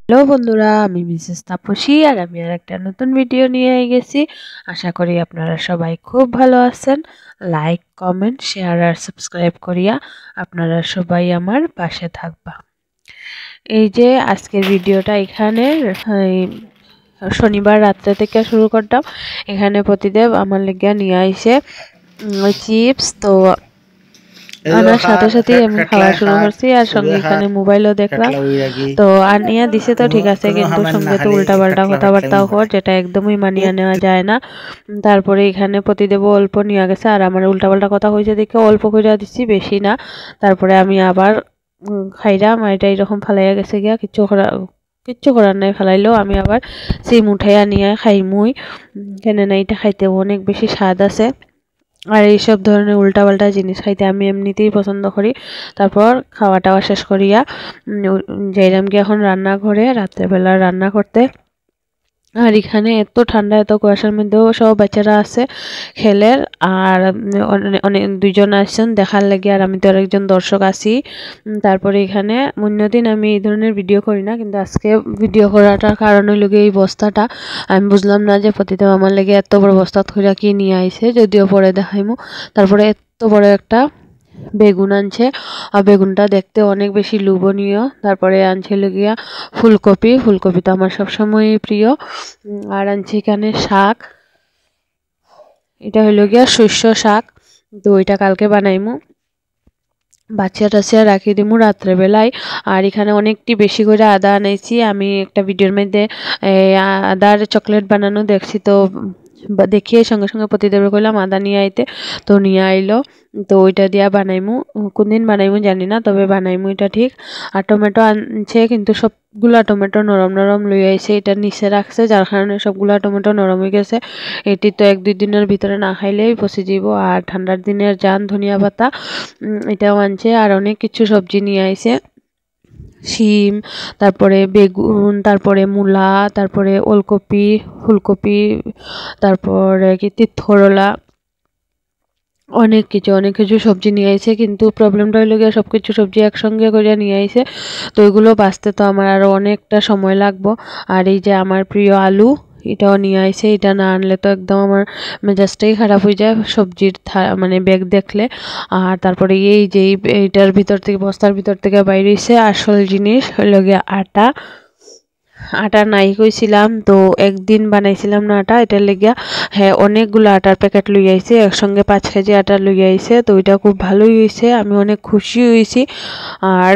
Hello বন্ধুরা, আমি Mrs Tapasi আর আমি একটা নতুন ভিডিও নিয়ে গেছি। আশা করি আপনারা সবাই খুব ভালো আছেন। লাইক, কমেন্ট, শেয়ার আর সাবস্ক্রাইব করিয়া আপনারা সবাই আমার পাশে থাকবা। এই যে আজকের ভিডিওটা এখানে শনিবার রাত্রে থেকে শুরু করতাম। এখানে প্রতিদেব আমার লেগে নিয়ে আইসে চিপস। তো আনার সাথে সাথে আমি খাওয়া শুরু করছি আর সঙ্গে এখানে মোবাইলও দেখলাম। তো আনিয়া দিছে তো ঠিক আছে, কিন্তু সঙ্গে তো উল্টা পাল্টা কথাবার্তাও কর, যেটা একদমই মানিয়ে নেওয়া যায় না। তারপরে এখানে প্রতিদেব অল্প নিয়ে গেছে আর আমার উল্টা পাল্টা কথা হয়েছে দেখে অল্প করে দিচ্ছি, বেশি না। তারপরে আমি আবার খাইলাম। এটা এরকম ফালাইয়া গেছে গিয়া কিচ্ছু করার নাই, ফেলাইলেও আমি আবার সিম উঠাইয়া নিয়ে খাইমুই। কেন না এটা খাইতে অনেক বেশি স্বাদ আছে। আর এইসব ধরনের উল্টাপাল্টা জিনিস খাইতে আমি এমনিতেই পছন্দ করি। তারপর খাওয়া টাওয়া শেষ করিয়া যাইলাম কি এখন রান্নাঘরে রাত্রেবেলা রান্না করতে। আর এখানে এত ঠান্ডা, এত কুয়াশার মধ্যেও সব বাচ্চারা আছে খেলের। আর অনেক দুইজন আসছেন দেখার লাগে, আর আমি তো একজন দর্শক আছি। তারপরে এখানে অন্যদিন আমি এই ধরনের ভিডিও করি না, কিন্তু আজকে ভিডিও করাটার কারণ হইল এই বস্তাটা। আমি বুঝলাম না যে প্রতিদিন আমার লেগে এত বড় বস্তা ধইরা কি নিয়ে আইছে, যদিও পরে দেখাইমু। তারপরে এত বড় একটা বেগুন আনছে, আর বেগুনটা দেখতে অনেক বেশি লোভনীয়। তারপরে আনছে গিয়া ফুলকপি তো আমার সবসময় প্রিয়। আর আনছে এখানে শাক, এটা হইল গিয়া শস্য শাক। তো ওইটা কালকে বানাইমু, বাচ্চা টাচ্চা রাখি দিমু রাত্রেবেলায়। আর এখানে অনেকটি বেশি করে আদা আনাইছি। আমি একটা ভিডিওর মধ্যে আদার চকলেট বানানো দেখছি, তো দেখিয়ে সঙ্গে সঙ্গে প্রতিদেবরে কইলাম আদা নিয়ে আইতে। তো নিয়ে আইলো, তো ওইটা দিয়া বানাইমু। কোন দিন বানাইমু জানি না, তবে বানাইমু এটা ঠিক। আর টমেটো আনছে, কিন্তু সবগুলা টমেটো নরম নরম লই আইছে। এটা নিচে রাখছে, যার কারণে সবগুলা টমেটো নরম হয়ে গেছে। এটি তো 1-2 দিনের ভিতরে না খাইলেই পচে যাব। আর ঠান্ডার দিনের জান ধনিয়া পাতা এটাও আনছে। আর অনেক কিছু সবজি নিয়ে আইছে, শিম, তারপরে বেগুন, তারপরে মূলা, তারপরে ওলকপি, ফুলকপি, তারপরে কি তিথরলা, অনেক কিছু সবজি নিয়ে আইছে। কিন্তু প্রবলেমটা হইল গিয়ে সবকিছু সবজি একসঙ্গে করে নিয়ে আইছে, তো এগুলো বাঁচতে তো আমার আরো অনেকটা সময় লাগবো। আর এই যে আমার প্রিয় আলু, এটাও নিয়ে আইছে। এটা না আনলে তো একদম আমার মেজাজটাই খারাপ হয়ে যায় সবজির মানে ব্যাগ দেখলে। আর তারপরে এই যে এইটার ভিতর থেকে, বস্তার ভিতর থেকে বাইরে হইছে আসল জিনিস, হইল গিয়া আটা নাই কইছিলাম, তো একদিন বানাইছিলাম না আটা, এটার লেগিয়া হ্যাঁ অনেকগুলো আটার প্যাকেট লই আইছে, একসঙ্গে 5 কেজি আটা লই আইছে। তো ওইটা খুব ভালোই হয়েছে, আমি অনেক খুশি হয়েছি। আর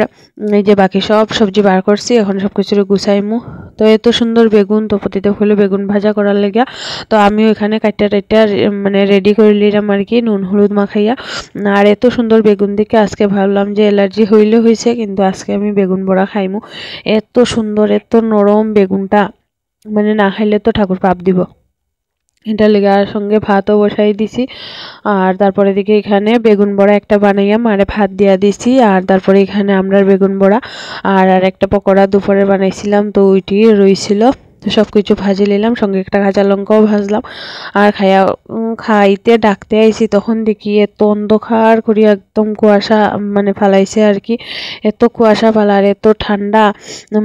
এই যে বাকি সব সবজি বার করছি, এখন সব কিছু গুছাইমু। তো এত সুন্দর বেগুন, তো প্রতিটা হলো বেগুন ভাজা করার লেগিয়া। তো আমিও এখানে কাইটা মানে রেডি করে নিলাম আর কি, নুন হলুদ মাখাইয়া। আর এত সুন্দর বেগুন দেখে আজকে ভাবলাম যে অ্যালার্জি হইলে হয়েছে, কিন্তু আজকে আমি বেগুন বড়া খাইমু। এত সুন্দর, এত নরম বেগুনটা, মানে না খাইলে তো ঠাকুর পাপ দিব। এটা লেগে আর সঙ্গে ভাতও বসাই দিছি। আর তারপরে দিকে এখানে বেগুন বড়া একটা বানাইয়া মারে ভাত দিয়া দিছি। আর তারপরে এখানে আমরার বেগুন বড়া আর একটা পকোড়া দুপুরে বানাইছিলাম, তো ওইটি রইছিল। তো সব কিছু ভাজি নিলাম, সঙ্গে একটা কাঁচা লঙ্কাও ভাজলাম। আর খাইতে ডাকতে আইছি, তখন দেখি এত অন্ধকার করি একদম কুয়াশা মানে ফালাইছে আর কি। এত কুয়াশা ফালা আর এত ঠান্ডা,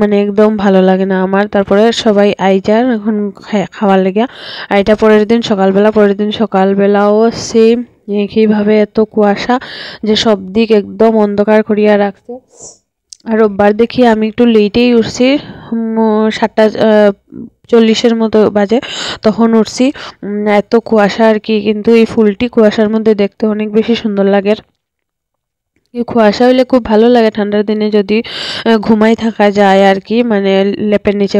মানে একদম ভালো লাগে না আমার। তারপরে সবাই আইজার এখন খাওয়ার লেগে। আর এটা পরের দিন সকালবেলাও সেম একইভাবে এত কুয়াশা যে সব দিক একদম অন্ধকার করিয়া রাখছে। আর রোববার দেখি আমি একটু লেটেই উঠছি, 7:40 মতো বাজে, তখন উঠছি। এত কুয়াশা আর কি, কিন্তু এই ফুলটি কুয়াশার মধ্যে দেখতে অনেক বেশি সুন্দর লাগে। কুয়াশা হইলে খুব ভালো লাগে ঠান্ডার দিনে, যদি ঘুমাই থাকা যায় আর কি, মানে লেপের নিচে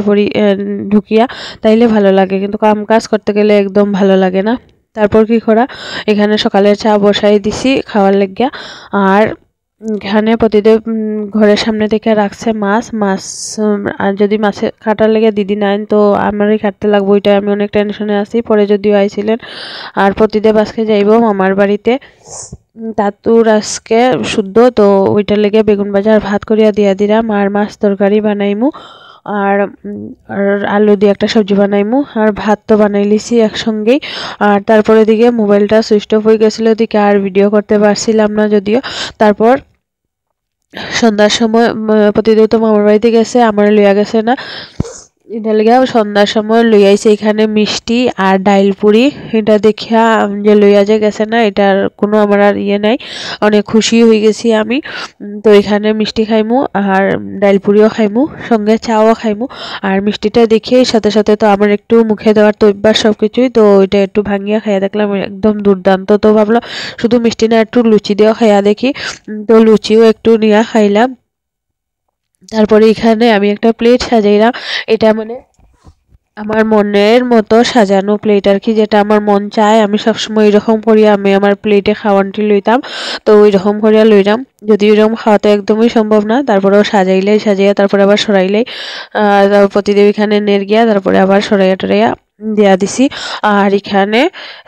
ঢুকিয়া, তাইলে ভালো লাগে, কিন্তু কাম কাজ করতে গেলে একদম ভালো লাগে না। তারপর কি করা, এখানে সকালের চা বসাই দিছি খাওয়ার লাগিয়া। আর এখানে প্রতিদিন ঘরের সামনে থেকে রাখছে মাছ। আর যদি মাছে কাটার লেগে দিদি নাই, তো আমারই কাটতে লাগবো, ওইটা আমি অনেক টেনশনে আছি। পরে যদিও আইছিলেন। আর প্রতিদেব আজকে যাইব মামার বাড়িতে, তাতুর আজকে শুদ্ধ, তো ওইটার লেগে বেগুন ভাজা আর ভাত করিয়া দিয়া দিলাম। আর মাছ তরকারি বানাইমু, আর আলু দিয়ে একটা সবজি বানাইমু, আর ভাত তো বানাই লিছি একসঙ্গেই। আর তারপরে দিকে মোবাইলটা সুইচ অফ হয়ে গেছিলো, দিকে আর ভিডিও করতে পারছিলাম না যদিও। তারপর সন্ধ্যার সময় প্রতিদেব তো মামার বাড়িতে গেছে, আমার লইয়া গেছে না, এটা লেগে সন্ধ্যার সময় লইয়া আইছে এখানে মিষ্টি আর ডাইল পুরি। এটা দেখিয়া যে লইয়া যে গেছে না, এটার কোনো আমার আর ইয়ে নাই, অনেক খুশি হয়ে গেছি আমি। তো এখানে মিষ্টি খাইমু আর ডাইল পুরিও খাইমু, সঙ্গে চাও খাইমু। আর মিষ্টিটা দেখে সাথে সাথে তো আমার একটু মুখে দেওয়ার তো অভ্যাস সব কিছুই, তো এটা একটু ভাঙিয়া খাইয়া দেখলাম একদম দুর্দান্ত। তো ভাবলাম শুধু মিষ্টি না, একটু লুচি দিয়েও খাইয়া দেখি। তো লুচিও একটু নিয়ে খাইলাম। তারপরে এখানে আমি একটা প্লেট সাজাইলাম, এটা মানে আমার মনের মতো সাজানো প্লেট আর কি, যেটা আমার মন চায় আমি সবসময় এরকম করি, আমি আমার প্লেটে খাওয়ানটি লইতাম। তো ওই রকম করিয়া লইলাম, যদি ওইরকম খাওয়া তো একদমই সম্ভব না, তারপরেও সাজাইয়া তারপরে আবার সরাইলেই প্রতিদেব এখানে নের গিয়া তারপরে আবার সরাইয়া টরাইয়া দিয়া দিছি। আর এখানে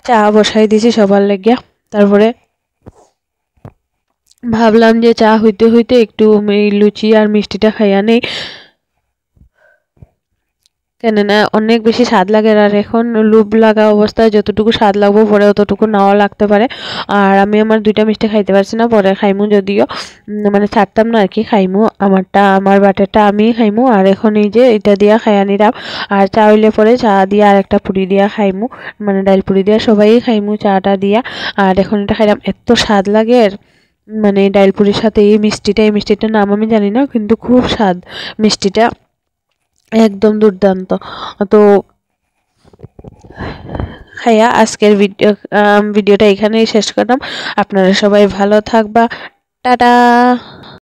চা বসাই দিছি সবার লাগিয়া। তারপরে ভাবলাম যে চা হইতে হইতে একটু এই লুচি আর মিষ্টিটা খাইয়া নেই, কেননা অনেক বেশি স্বাদ লাগে। আর এখন লোভ লাগা অবস্থায় যতটুকু স্বাদ লাগবো পরে অতটুকু নাও লাগতে পারে। আর আমি আমার দুইটা মিষ্টি খাইতে পারছি না, পরে খাইমু যদিও, মানে ছাড়তাম না আর কি, খাইমু আমারটা, আমার বাটেরটা আমি খাইমু। আর এখন এই যে এটা দিয়া খাইয়া নিলাম। আর চা হইলে পরে চা দিয়া আর একটা পুরি দিয়া খাইমু, মানে ডাইল পুরি দিয়া সবাই খাইমু চাটা দিয়া। আর এখন এটা খাইলাম, এত স্বাদ লাগে মানে ডাইল পুরির সাথে এই মিষ্টিটার নাম আমি জানি না, কিন্তু খুব স্বাদ মিষ্টিটা, একদম দুর্দান্ত। তো খাইয়া আজকের ভিডিওটা এখানেই শেষ করলাম। আপনারা সবাই ভালো থাকবা, টাটা।